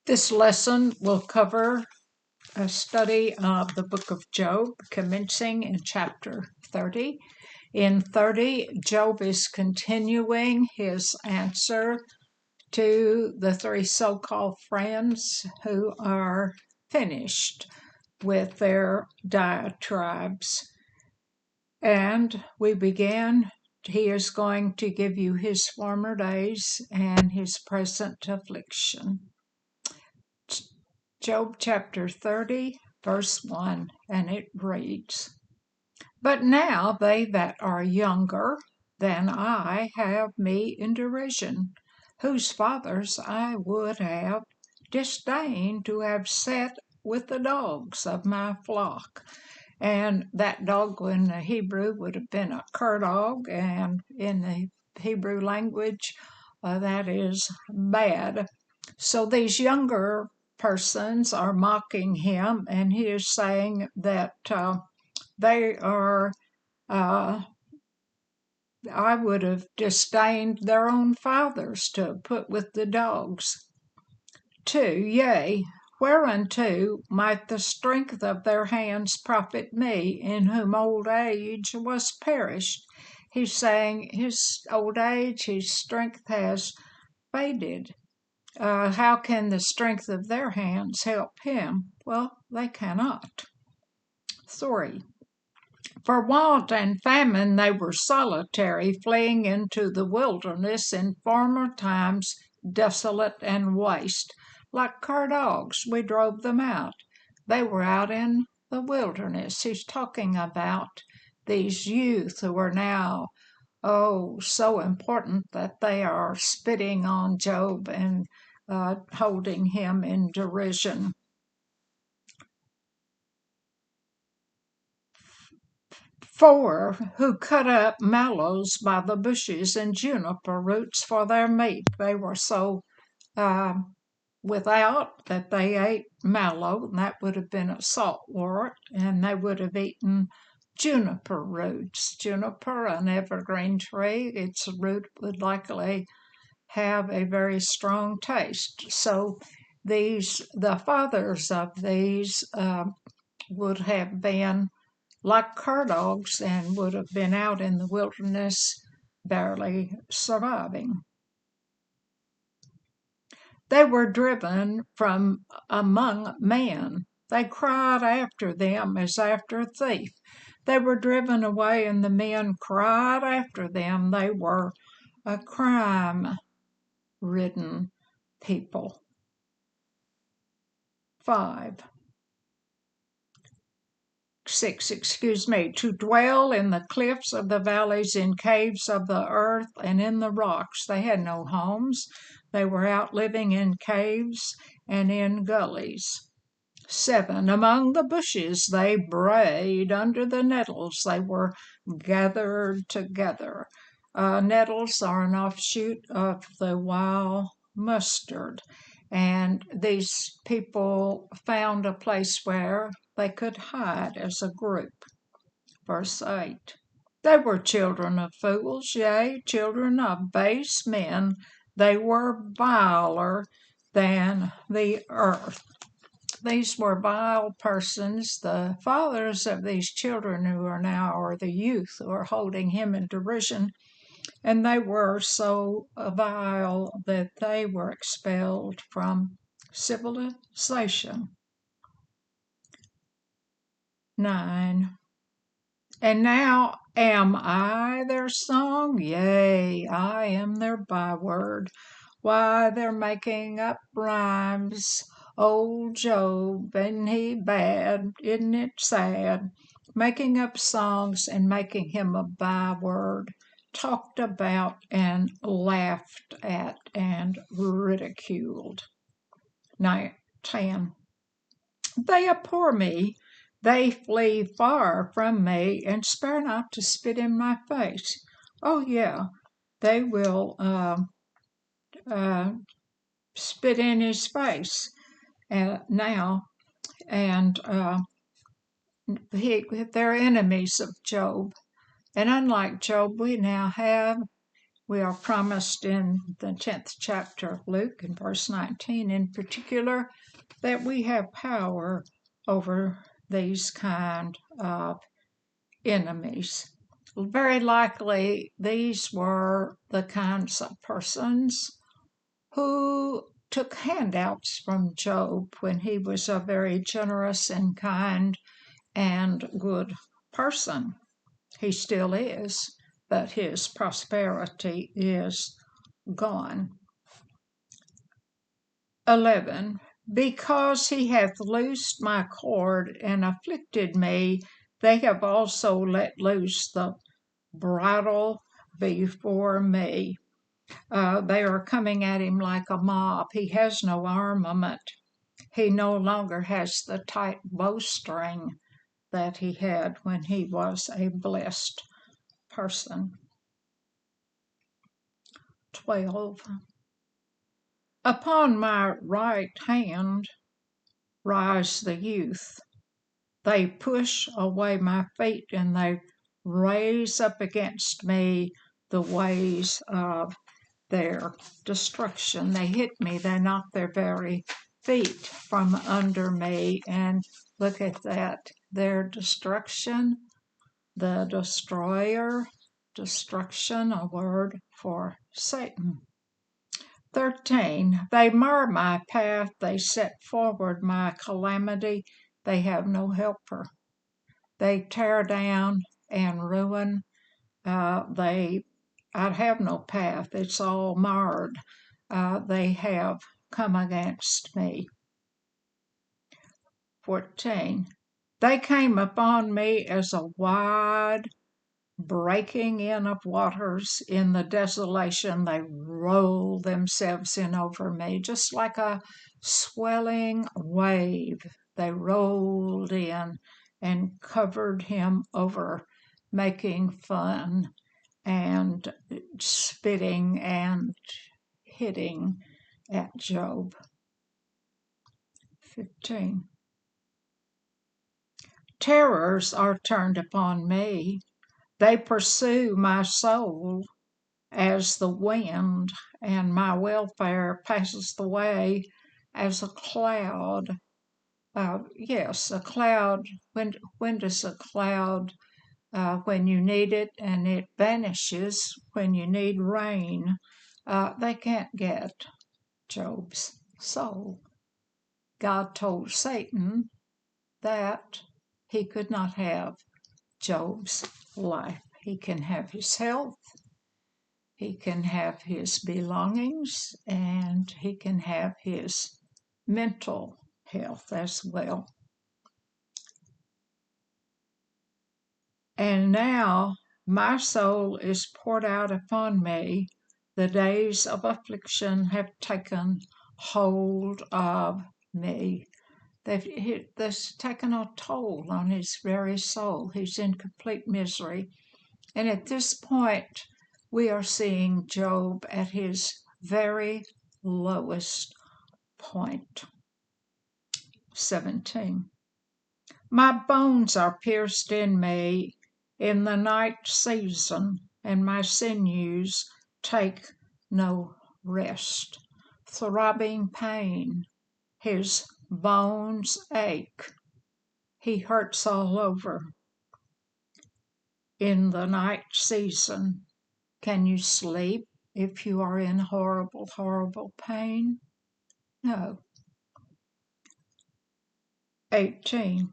This lesson will cover a study of the book of Job, commencing in chapter 30. In 30, Job is continuing his answer to the three so-called friends who are finished with their diatribes. And we began, he is going to give you his former days and his present affliction. Job chapter 30, verse 1, and it reads, "But now they that are younger than I have me in derision, whose fathers I would have disdained to have set with the dogs of my flock." And that dog in the Hebrew would have been a cur dog, and in the Hebrew language, that is bad. So these younger persons are mocking him, and he is saying that they are, I would have disdained their own fathers to put with the dogs. 2, yea, whereunto might the strength of their hands profit me, in whom old age was perished. He's saying his old age, his strength has faded. How can the strength of their hands help him? Well, they cannot. 3, for want and famine they were solitary, fleeing into the wilderness in former times, desolate and waste. Like cur dogs, we drove them out. They were out in the wilderness. He's talking about these youth who are now, so important that they are spitting on Job and holding him in derision. 4, who cut up mallows by the bushes and juniper roots for their meat. They were so without that they ate mallow, and that would have been a saltwort, and they would have eaten juniper roots. Juniper, an evergreen tree, its root would likely have a very strong taste. So the fathers of these would have been like cur dogs and would have been out in the wilderness barely surviving. They were driven from among men. They cried after them as after a thief. They were driven away, and the men cried after them. They were a crime-ridden people. 6, to dwell in the cliffs of the valleys, in caves of the earth, and in the rocks. They had no homes. They were out living in caves and in gullies. 7, among the bushes they brayed, under the nettles they were gathered together. Nettles are an offshoot of the wild mustard, and these people found a place where they could hide as a group. Verse 8, they were children of fools, yea, children of base men. They were viler than the earth. These were vile persons, the fathers of these children who are now, or the youth who are holding him in derision, and they were so vile that they were expelled from civilization. 9, and now am I their song? Yea, I am their byword. Why, they're making up rhymes. Old Job, isn't he bad? Isn't it sad? Making up songs and making him a byword, talked about and laughed at and ridiculed. 10, they abhor me, they flee far from me, and spare not to spit in my face. Oh yeah, they will spit in his face now, and they're enemies of Job. And unlike Job, we now have We are promised in the 10th chapter of Luke, in verse 19 in particular, that we have power over these kind of enemies. Very likely, these were the kinds of persons who took handouts from Job when he was a very generous and kind and good person. He still is, but his prosperity is gone. 11. Because he hath loosed my cord and afflicted me, they have also let loose the bridle before me. They are coming at him like a mob. He has no armament. He no longer has the tight bowstring that he had when he was a blessed person. 12. Upon my right hand rise the youth. They push away my feet, and they raise up against me the ways of their destruction. They hit me, they knock their very feet from under me, and look at that, their destruction, the destroyer, destruction, a word for Satan. 13. They mar my path, they set forward my calamity, they have no helper. They tear down and ruin. I'd have no path, it's all marred. They have come against me. 14. They came upon me as a wide breaking in of waters. In the desolation, they roll themselves in over me, just like a swelling wave. They rolled in and covered him over, making fun and spitting and hitting at Job. 15. Terrors are turned upon me. They pursue my soul as the wind, and my welfare passes the way as a cloud. Yes, a cloud. When does a cloud, when you need it, and it vanishes when you need rain? They can't get Job's soul. God told Satan that he could not have Job's life. He can have his health, he can have his belongings, and he can have his mental health as well. And now my soul is poured out upon me. The days of affliction have taken hold of me. That's taken a toll on his very soul. He's in complete misery. And at this point, we are seeing Job at his very lowest point. 17. My bones are pierced in me in the night season, and my sinews take no rest. Throbbing pain, his bones ache. He hurts all over. In the night season, can you sleep if you are in horrible, horrible pain? No. 18.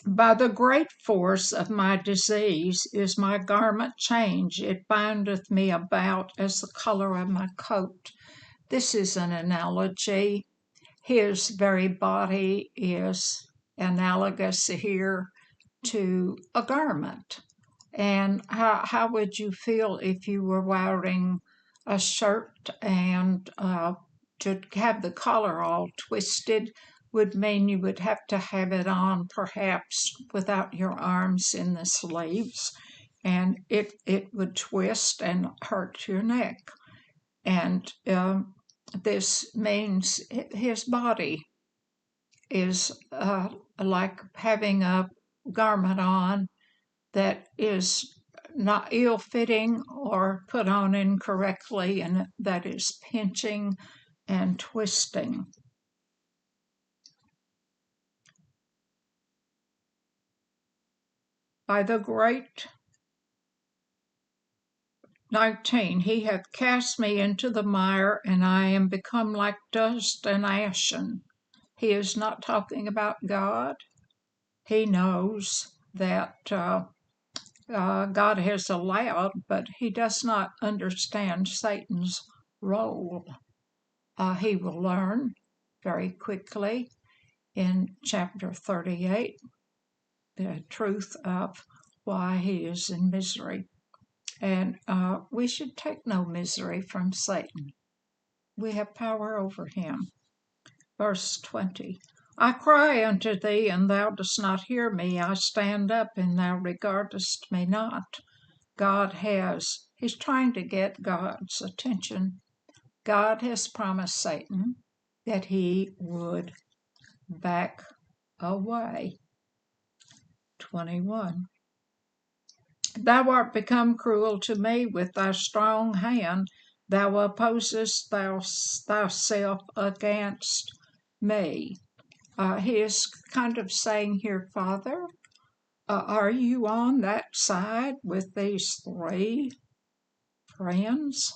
By the great force of my disease is my garment changed. It bindeth me about as the color of my coat. This is an analogy. His very body is analogous here to a garment. And how would you feel if you were wearing a shirt and to have the collar all twisted would mean you would have to have it on perhaps without your arms in the sleeves, and it would twist and hurt your neck. And this means his body is like having a garment on that is not ill-fitting or put on incorrectly, and that is pinching and twisting. By the great 19, he hath cast me into the mire, and I am become like dust and ashen. He is not talking about God. He knows that God has allowed, but he does not understand Satan's role. He will learn very quickly in chapter 38 the truth of why he is in misery. And we should take no misery from Satan. We have power over him. Verse 20, I cry unto thee, and thou dost not hear me. I stand up, and thou regardest me not. He's trying to get God's attention. God has promised Satan that he would back away. 21, thou art become cruel to me with thy strong hand. Thou opposest thyself against me. He is kind of saying here, Father, are you on that side with these three friends?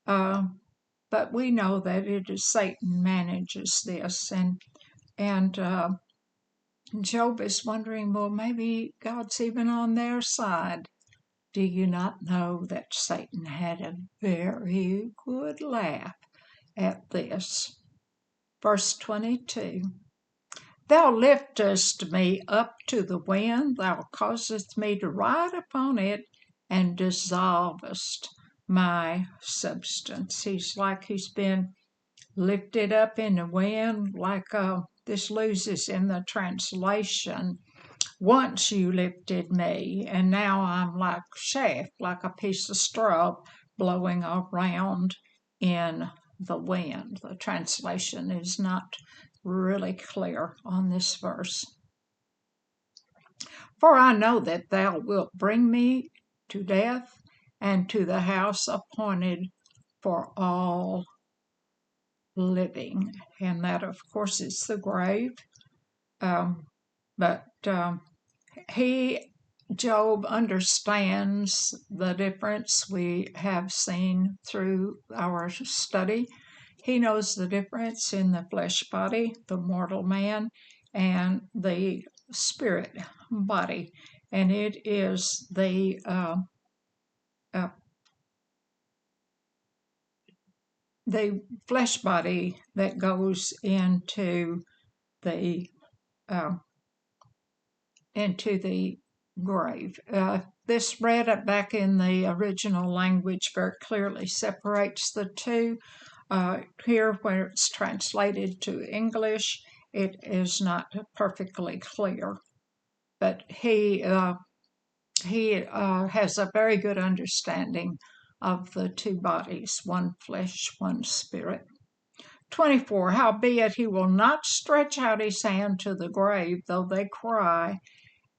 But we know that it is Satan manages this, and Job is wondering, well, maybe God's even on their side. Do you not know that Satan had a very good laugh at this? Verse 22, thou liftest me up to the wind, thou causest me to ride upon it, and dissolvest my substance. He's been lifted up in the wind, like this loses in the translation. Once you lifted me, and now I'm like chaff, like a piece of straw blowing around in the wind. The translation is not really clear on this verse. For I know that thou wilt bring me to death, and to the house appointed for all living. And that, of course, is the grave. But Job understands the difference. We have seen through our study. He knows the difference in the flesh body, the mortal man, and the spirit body. And it is the flesh body that goes into the grave. This read back in the original language very clearly separates the two. Here, where it's translated to English, it is not perfectly clear. But he has a very good understanding of the two bodies, one flesh, one spirit. 24, howbeit he will not stretch out his hand to the grave, though they cry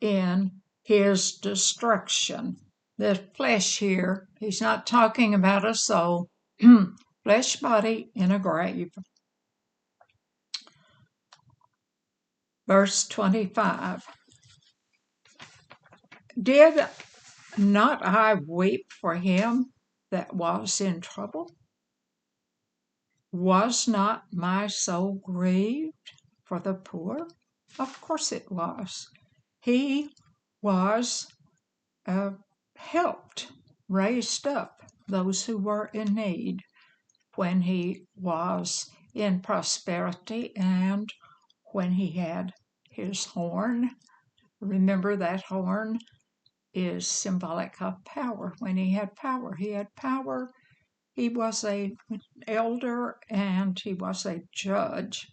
in his destruction. The flesh here, he's not talking about a soul, flesh body in a grave. Verse 25, did not I weep for him that was in trouble? Was not my soul grieved for the poor? Of course it was. He was helped, raised up those who were in need when he was in prosperity and when he had his horn. Remember, that horn is symbolic of power. When he had power, He was an elder and he was a judge.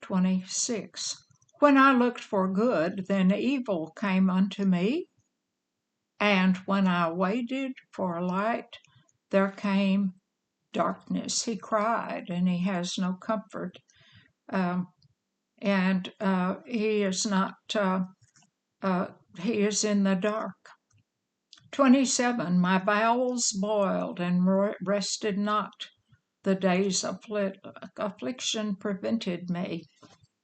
26. When I looked for good, then evil came unto me, and when I waited for light, there came darkness. He cried, and he has no comfort. And he is not he is in the dark. 27, my bowels boiled and rested not. The days of affliction prevented me.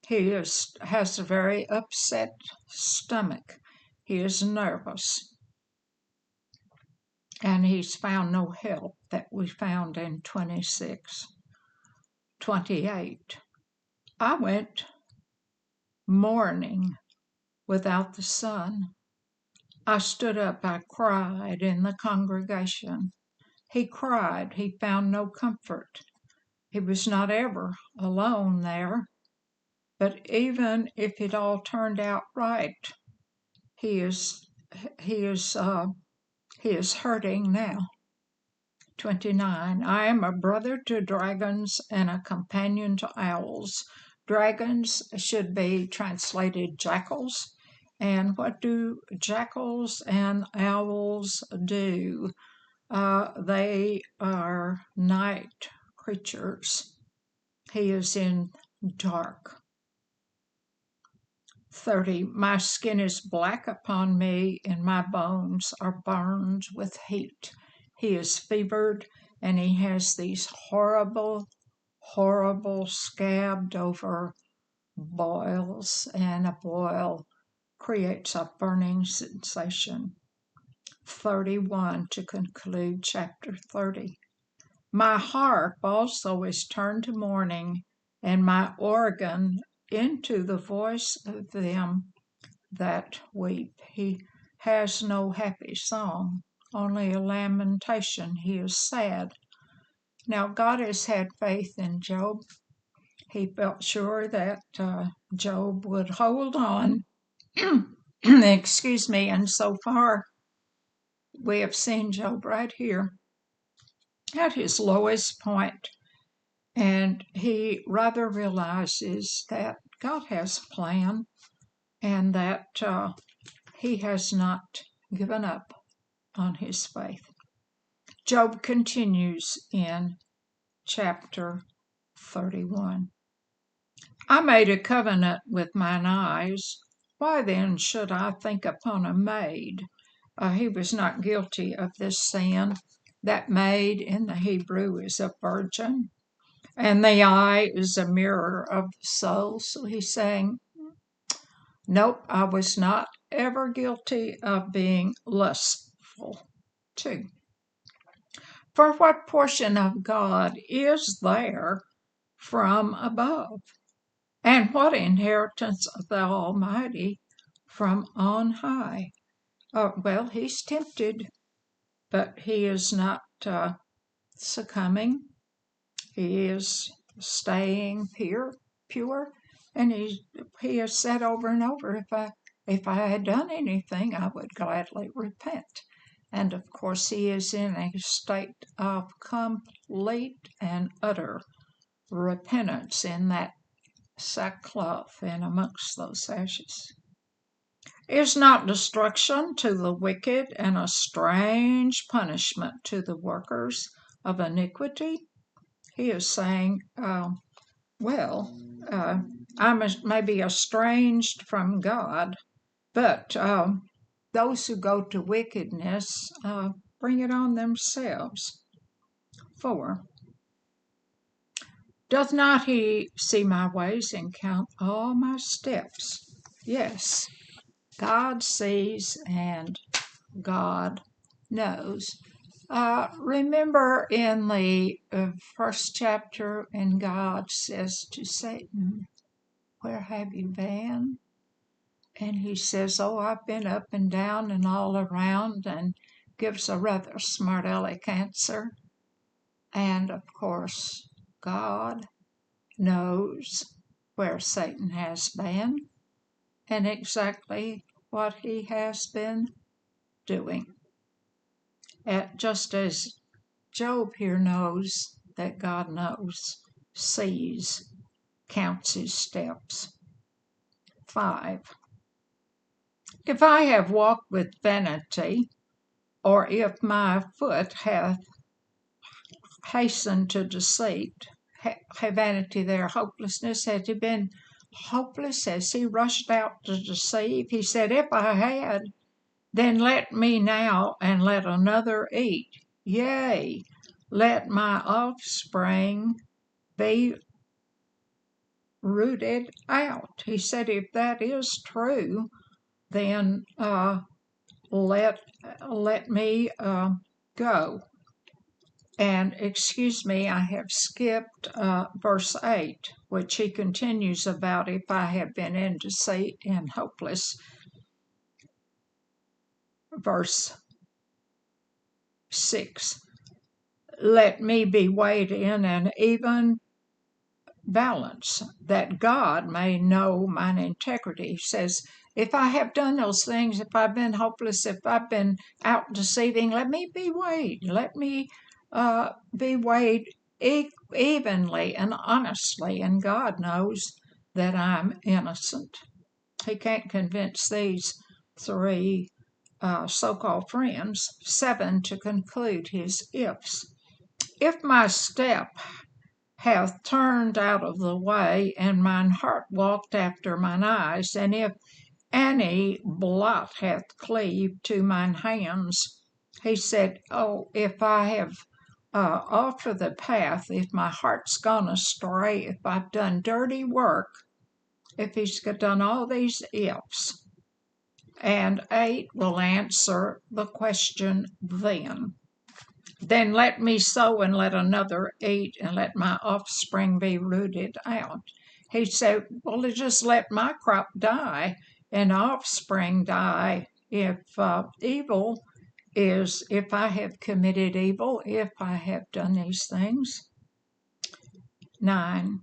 He has a very upset stomach. He is nervous. And he's found no help that we found in 26. 28, I went mourning without the sun. I stood up, I cried in the congregation. He cried, he found no comfort. He was not ever alone there. But even if it all turned out right, he is hurting now. 29, I am a brother to dragons and a companion to owls. Dragons should be translated jackals. And what do jackals and owls do? They are night creatures. He is in dark. 30, my skin is black upon me, and my bones are burned with heat. He is fevered, and he has these horrible, horrible scabbed over boils, and a boil creates a burning sensation. 31, to conclude chapter 30. My harp also is turned to mourning, and my organ into the voice of them that weep. He has no happy song, only a lamentation. He is sad. Now, God has had faith in Job. He felt sure that Job would hold on. Excuse me. And so far, we have seen Job right here at his lowest point, and he rather realizes that God has a plan and that he has not given up on his faith. Job continues in chapter 31. I made a covenant with mine eyes. Why then should I think upon a maid? He was not guilty of this sin. That maid in the Hebrew is a virgin, and the eye is a mirror of the soul. So he's saying, nope, I was not ever guilty of being lustful too. For what portion of God is there from above? And what inheritance of the Almighty from on high? Well, he's tempted, but he is not succumbing. He is staying pure, and he has said over and over, if I had done anything, I would gladly repent. And of course, he is in a state of complete and utter repentance in that sackcloth and amongst those ashes. Is not destruction to the wicked and a strange punishment to the workers of iniquity? He is saying, I'm maybe estranged from God, but those who go to wickedness bring it on themselves. 4, doth not he see my ways and count all my steps? Yes, God sees and God knows. Remember in the first chapter, and God says to Satan, where have you been? And he says, I've been up and down and all around, and gives a rather smart aleck answer. And of course, God knows where Satan has been and exactly what he has been doing. Just as Job here knows that God knows, sees, counts his steps. 5, if I have walked with vanity, or if my foot hath hastened to deceit, vanity there, hopelessness, had he been hopeless as he rushed out to deceive? He said, if I had, then let me now and let another eat. Yea, let my offspring be rooted out. He said, if that is true, then let me go. And excuse me, I have skipped verse 8, which he continues about if I have been in deceit and hopeless. Verse 6, let me be weighed in an even balance, that God may know mine integrity. He says, if I have done those things, if I've been hopeless, if I've been out deceiving, let me be weighed. Let me be weighed evenly and honestly, and God knows that I'm innocent. He can't convince these three so-called friends. 7, to conclude his ifs. If my step hath turned out of the way, and mine heart walked after mine eyes, and if any blot hath cleaved to mine hands, he said, oh, if I have off of the path, if my heart's gone astray, if I've done dirty work, if he's done all these ifs. And 8 will answer the question then. Then let me sow and let another eat, and let my offspring be rooted out. He said, well, just let my crop die and offspring die if evil is, if I have committed evil, if I have done these things. 9,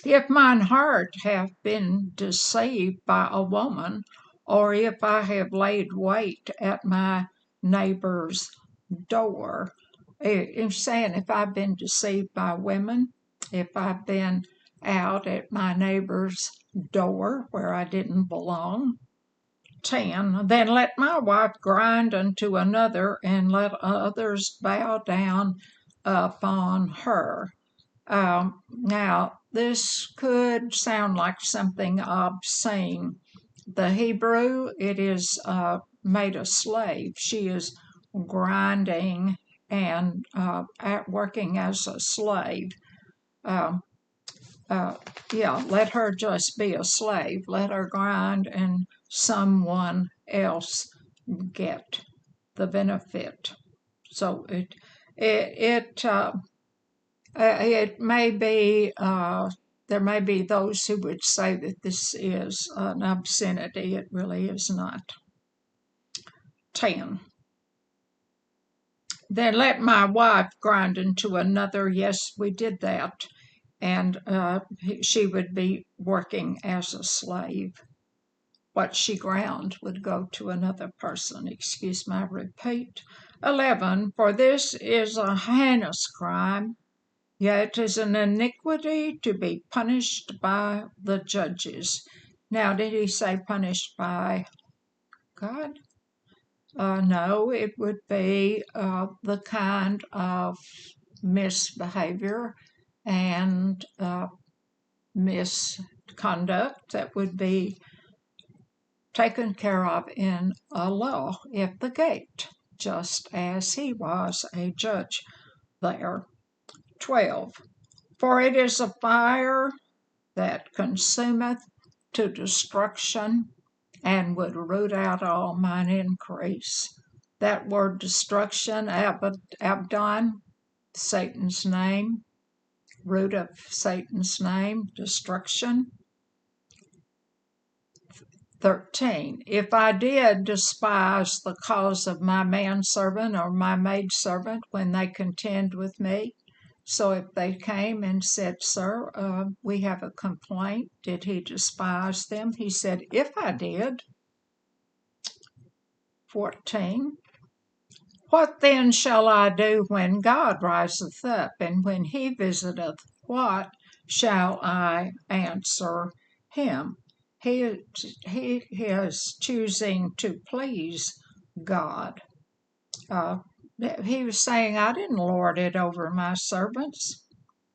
if mine heart hath been deceived by a woman, or if I have laid wait at my neighbor's door. He's saying if I've been deceived by women, if I've been out at my neighbor's door where I didn't belong. 10, then let my wife grind unto another, and let others bow down upon her. Now, this could sound like something obscene. The Hebrew, it is made a slave. She is grinding and working as a slave. Let her just be a slave. Let her grind and someone else get the benefit. So it may be, there may be those who would say that this is an obscenity. It really is not. 10, then let my wife grind into another. Yes, we did that. And she would be working as a slave. What she ground would go to another person. Excuse my repeat. 11, for this is a heinous crime, yet it is an iniquity to be punished by the judges. Now, did he say punished by God? No, it would be the kind of misbehavior and misconduct that would be taken care of in a law at the gate, just as he was a judge there. 12, for it is a fire that consumeth to destruction, and would root out all mine increase. That word destruction, Abdon, Satan's name, root of Satan's name, destruction. 13, if I did despise the cause of my manservant or my maidservant when they contend with me, so if they came and said, sir, we have a complaint, did he despise them? He said, if I did. 14, what then shall I do when God riseth up, and when he visiteth? What shall I answer him? He is choosing to please God. He was saying, I didn't lord it over my servants.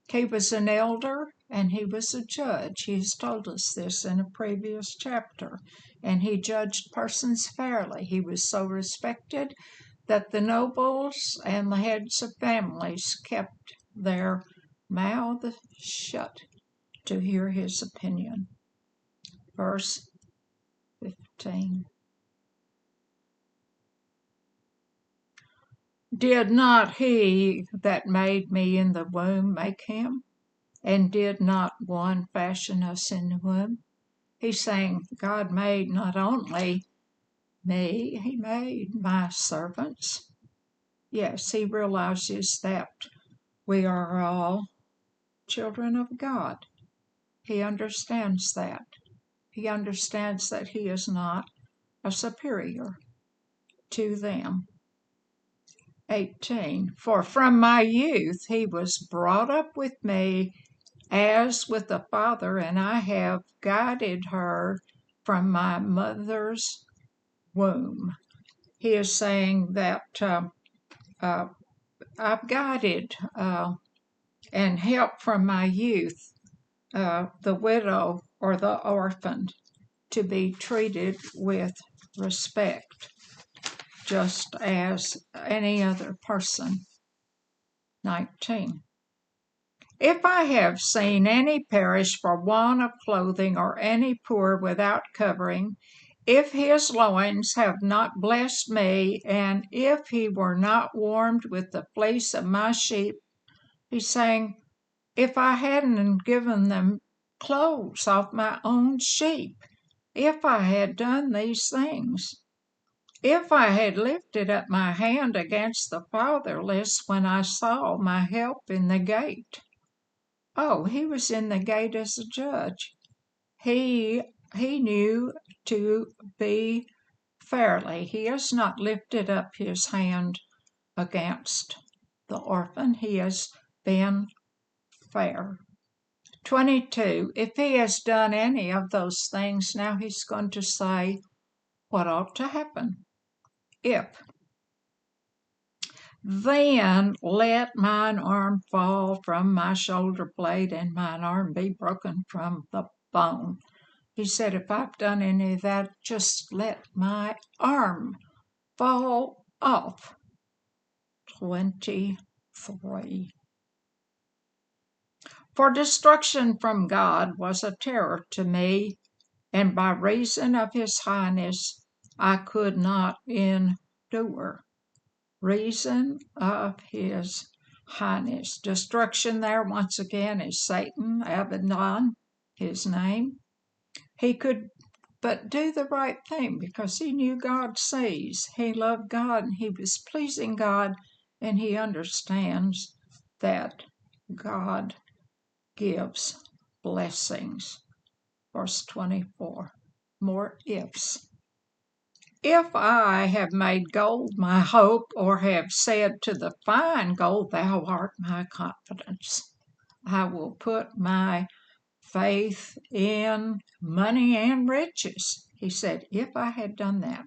He was an elder. and he was a judge. He's told us this in a previous chapter. And he judged persons fairly. He was so respected that the nobles and the heads of families kept their mouths shut to hear his opinion. Verse 15. Did not he that made me in the womb make him? And did not one fashion us in the womb? He's saying God made not only me, he made my servants. Yes, he realizes that we are all children of God. He understands that. He understands that he is not a superior to them. 18. For from my youth he was brought up with me as with a father, and I have guided her from my mother's womb. He is saying that I've guided and helped from my youth the widow or the orphan to be treated with respect, just as any other person. 19. If I have seen any perish for want of clothing, or any poor without covering, if his loins have not blessed me, and if he were not warmed with the fleece of my sheep, he's saying, if I hadn't given them clothes off my own sheep, if I had done these things, if I had lifted up my hand against the fatherless when I saw my help in the gate. Oh, he was in the gate as a judge. He knew to be fairly. He has not lifted up his hand against the orphan. He has been fair. 22. If he has done any of those things, now he's going to say what ought to happen. If. Then let mine arm fall from my shoulder blade, and mine arm be broken from the bone. He said, if I've done any of that, just let my arm fall off. 23. For destruction from God was a terror to me, and by reason of his highness I could not endure. Reason of his highness. Destruction there once again is Satan, Abaddon, his name. He could but do the right thing because he knew God sees. He loved God and he was pleasing God, and he understands that God gives blessings. Verse 24. More ifs. If I have made gold my hope, or have said to the fine gold, thou art my confidence, I will put my faith in money and riches. He said, if I had done that.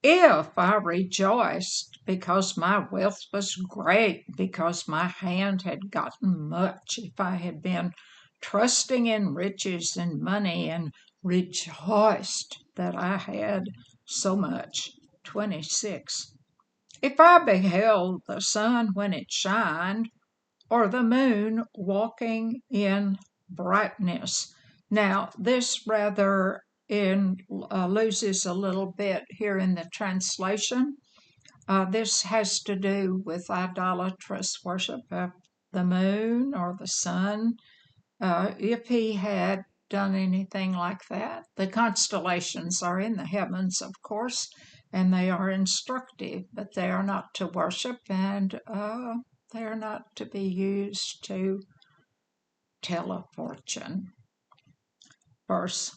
If I rejoiced because my wealth was great, because my hand had gotten much, if I had been trusting in riches and money and rejoiced that I had so much. 26. If I beheld the sun when it shined, or the moon walking in brightness. Now, this rather loses a little bit here in the translation. This has to do with idolatrous worship of the moon or the sun. If he had done anything like that, the constellations are in the heavens, of course, and they are instructive, but they are not to worship, and they are not to be used to tell a fortune. Verse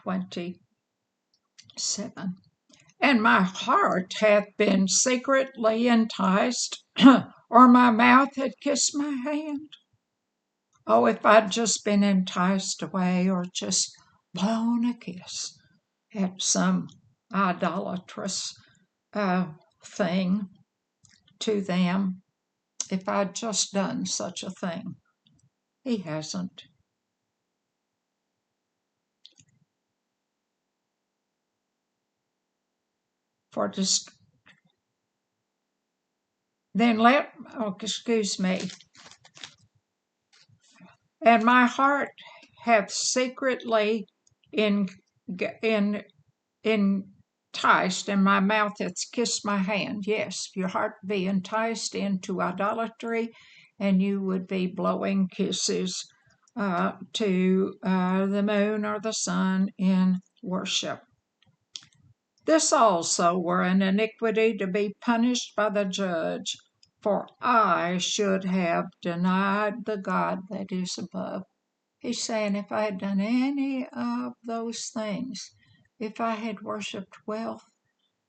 27. And my heart hath been secretly enticed, or my mouth had kissed my hand. Oh, if I'd just been enticed away, or just blown a kiss at some idolatrous thing to them. if I'd just done such a thing. He hasn't. For just then excuse me. And my heart hath secretly in, in enticed, and my mouth hath kissed my hand. Yes, your heart be enticed into idolatry, and you would be blowing kisses to the moon or the sun in worship. This also were an iniquity to be punished by the judge, for I should have denied the God that is above. He's saying if I had done any of those things, if I had worshipped wealth,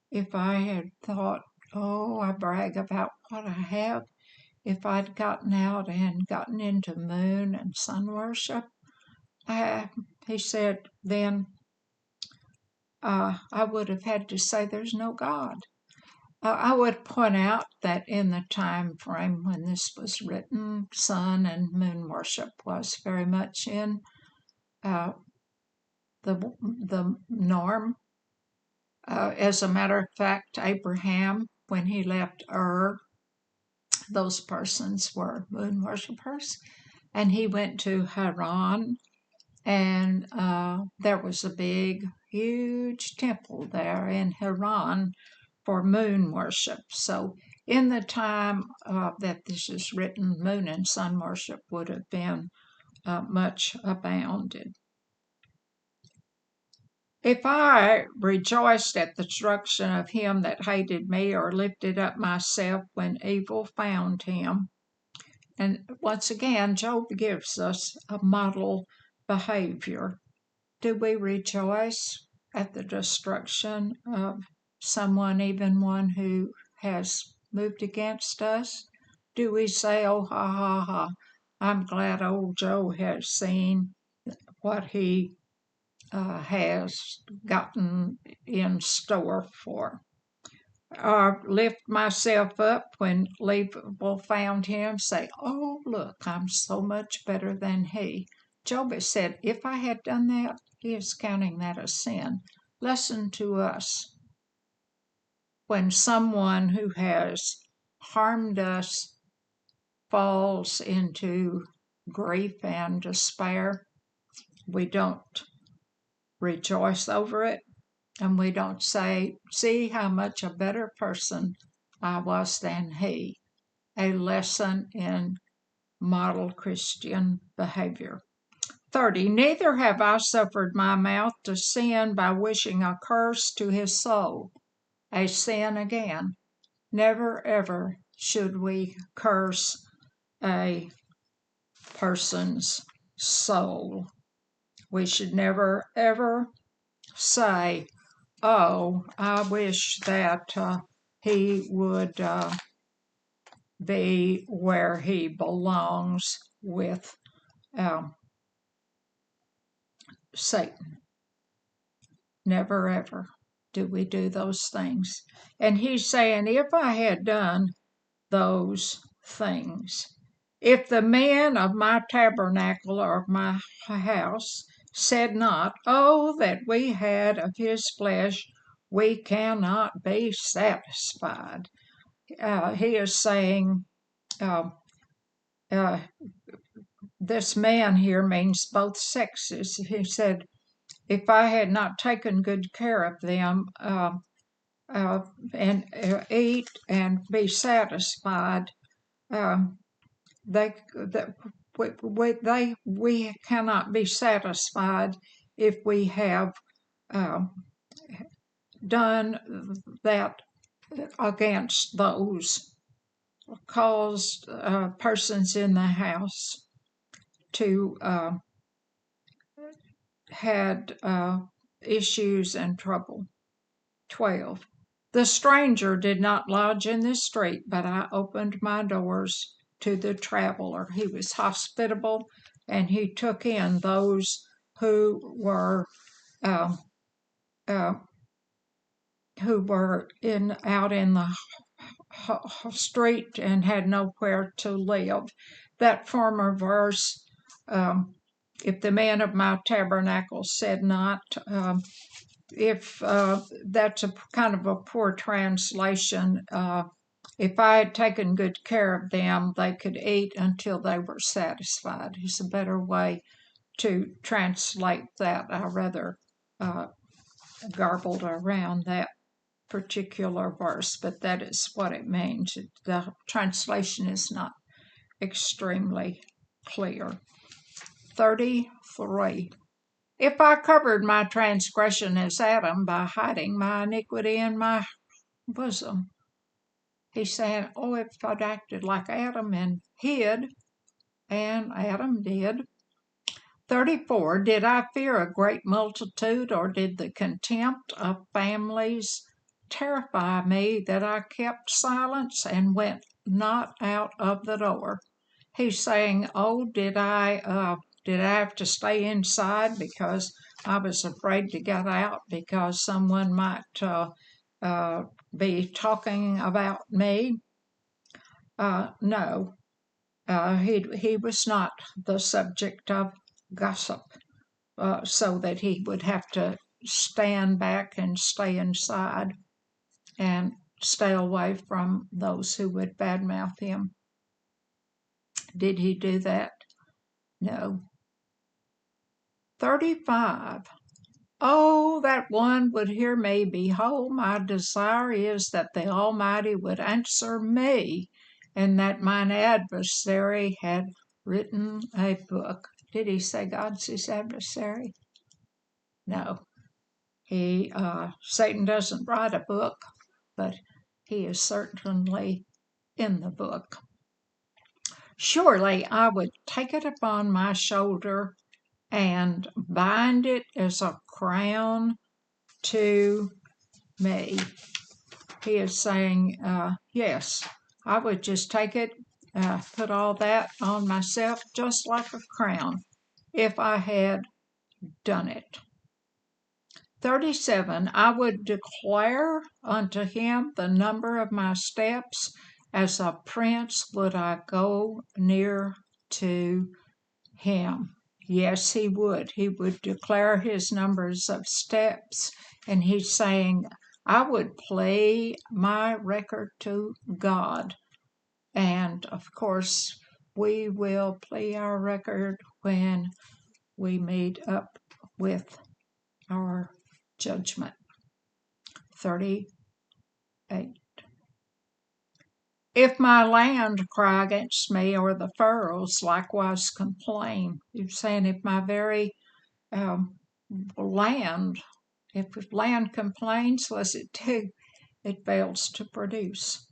if I had thought, oh, I brag about what I have, if I'd gotten out and gotten into moon and sun worship, he said, then I would have had to say there's no God. I would point out that in the time frame when this was written, sun and moon worship was very much in the norm. As a matter of fact, Abraham, when he left Ur, those persons were moon worshippers, and he went to Haran, and there was a big, huge temple there in Haran for moon worship. So in the time that this is written, moon and sun worship would have been much abounded. If I rejoiced at the destruction of him that hated me, or lifted up myself when evil found him. And once again, Job gives us a model behavior. Do we rejoice at the destruction of someone, even one who has moved against us? Do we say, oh, ha, ha, ha, I'm glad old Joe has seen what he has gotten in store for? Or lift myself up when evil found him, say, oh, look, I'm so much better than he. Job has said, if I had done that, he is counting that a sin. Lesson to us. When someone who has harmed us falls into grief and despair, we don't rejoice over it, and we don't say, see how much a better person I was than he. A lesson in model Christian behavior. 30. Neither have I suffered my mouth to sin by wishing a curse to his soul. A sin again. Never ever should we curse a person's soul. We should never ever say, oh, I wish that he would be where he belongs with Satan. Never ever do we do those things. And he's saying, if I had done those things, if the men of my tabernacle or of my house said not, oh, that we had of his flesh, we cannot be satisfied. He is saying, this man here means both sexes. He said, if I had not taken good care of them and eat and be satisfied, we cannot be satisfied if we have done that against those, caused persons in the house to had issues and trouble. 12. The stranger did not lodge in the street, but I opened my doors to the traveler. He was hospitable, and he took in those who were out in the street and had nowhere to live. That former verse, if the man of my tabernacle said not, if that's a kind of a poor translation, if I had taken good care of them, they could eat until they were satisfied. Is a better way to translate that. I rather garbled around that particular verse, but that is what it means. The translation is not extremely clear. 33. If I covered my transgression as Adam by hiding my iniquity in my bosom. He's saying, oh, if I'd acted like Adam and hid, and Adam did. 34. Did I fear a great multitude, or did the contempt of families terrify me that I kept silence and went not out of the door? He's saying, oh, did I have to stay inside because I was afraid to get out because someone might be talking about me? No, he was not the subject of gossip, so that he would have to stand back and stay inside and stay away from those who would badmouth him. Did he do that? No. 35. Oh, that one would hear me. Behold, my desire is that the Almighty would answer me, and that mine adversary had written a book. Did he say God's his adversary? No. Satan doesn't write a book, but he is certainly in the book. Surely I would take it upon my shoulder and bind it as a crown to me. He is saying, yes, I would just take it, put all that on myself just like a crown if I had done it. 37. I would declare unto him the number of my steps. As a prince would I go near to him. Yes, he would. He would declare his numbers of steps, and he's saying, I would play my record to God. And of course, we will play our record when we meet up with our judgment. 38. If my land cry against me, or the furrows likewise complain. You're saying if my very land, if land complains, what's it do? It fails to produce.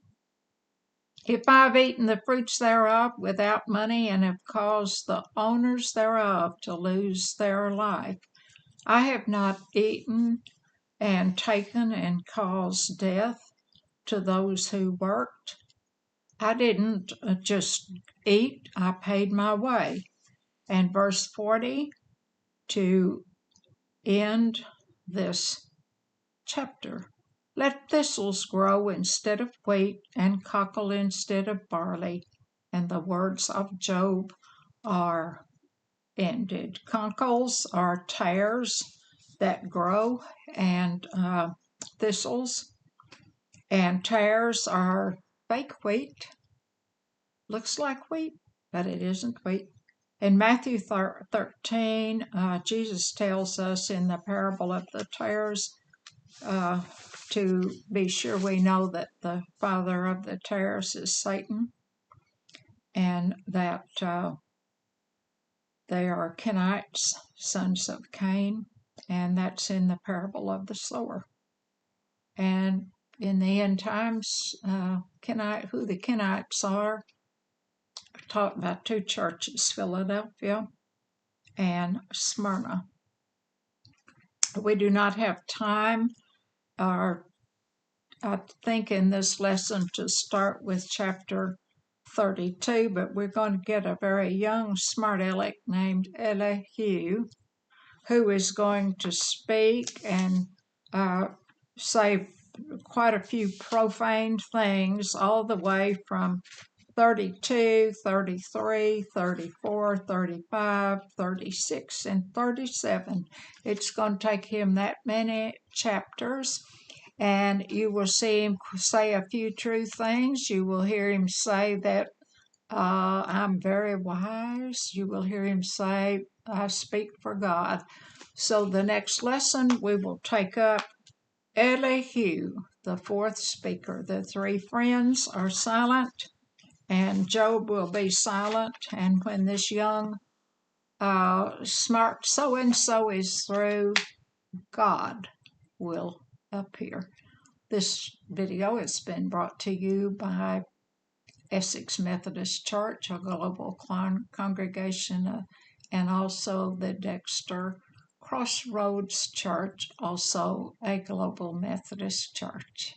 If I've eaten the fruits thereof without money, and have caused the owners thereof to lose their life, I have not eaten and taken and caused death to those who worked. I didn't just eat, I paid my way. And verse 40, to end this chapter. Let thistles grow instead of wheat, and cockle instead of barley. And the words of Job are ended. Cockles are tares that grow, and thistles, and tares are fake wheat. Looks like wheat, but it isn't wheat. In Matthew 13, Jesus tells us in the parable of the tares to be sure we know that the father of the tares is Satan, and that they are Kenites, sons of Cain, and that's in the parable of the sower. And in the end times, who the Kenites are, taught by two churches, Philadelphia and Smyrna. We do not have time, I think, in this lesson to start with chapter 32, but we're going to get a very young smart aleck named Elihu, who is going to speak and say quite a few profane things, all the way from 32, 33, 34, 35, 36, and 37. It's going to take him that many chapters, and you will see him say a few true things. You will hear him say that I'm very wise. You will hear him say, I speak for God. So the next lesson we will take up Elihu, the fourth speaker. The three friends are silent, and Job will be silent. And when this young, smart so and so is through, God will appear. This video has been brought to you by Essex Methodist Church, a global congregation, and also the Dexter Crossroads Church, also a global Methodist church.